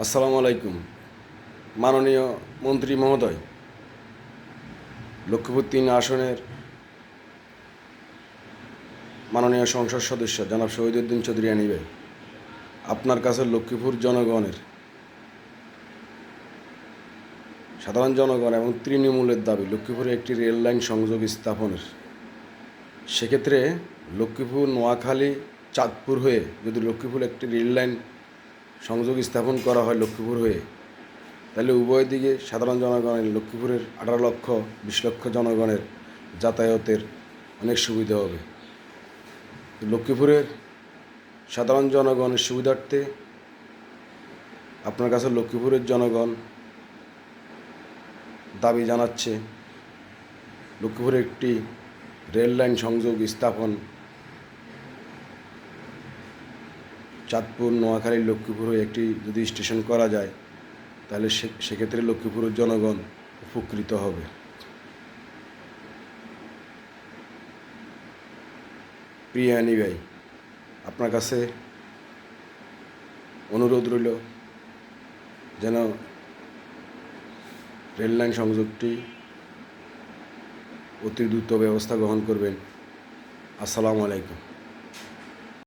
আসসালামু আলাইকুম। মাননীয় মন্ত্রী মহোদয়, লক্ষ্মীপুর ৩ আসনের মাননীয় সংসদ সদস্য জনাব শহীদুদ্দিন চৌধুরী আনি ভাই, আপনার কাছে লক্ষ্মীপুর জনগণের, সাধারণ জনগণ এবং তৃণমূলের দাবি লক্ষ্মীপুরে একটি রেল লাইন সংযোগ স্থাপনের। সেক্ষেত্রে লক্ষ্মীপুর, নোয়াখালী, চাঁদপুর হয়ে যদি লক্ষ্মীপুর একটি রেল লাইন সংযোগ স্থাপন করা হয় লক্ষ্মীপুর হয়ে, তাহলে উভয় দিকে সাধারণ জনগণের, লক্ষ্মীপুরের 18 লক্ষ 20 লক্ষ জনগণের যাতায়াতের অনেক সুবিধা হবে। লক্ষ্মীপুরের সাধারণ জনগণের সুবিধার্থে আপনার কাছে লক্ষ্মীপুরের জনগণ দাবি জানাচ্ছে লক্ষ্মীপুরে একটি রেল লাইন সংযোগ স্থাপন, চাঁদপুর, নোয়াখালী, লক্ষ্মীপুরে একটি যদি স্টেশন করা যায়, তাহলে সেক্ষেত্রে লক্ষ্মীপুরের জনগণ উপকৃত হবে। প্রিয় আনি ভাই, আপনার কাছে অনুরোধ রইল যেন রেল লাইন সংযোগটি অতি দ্রুত ব্যবস্থা গ্রহণ করবেন। আসসালামু আলাইকুম।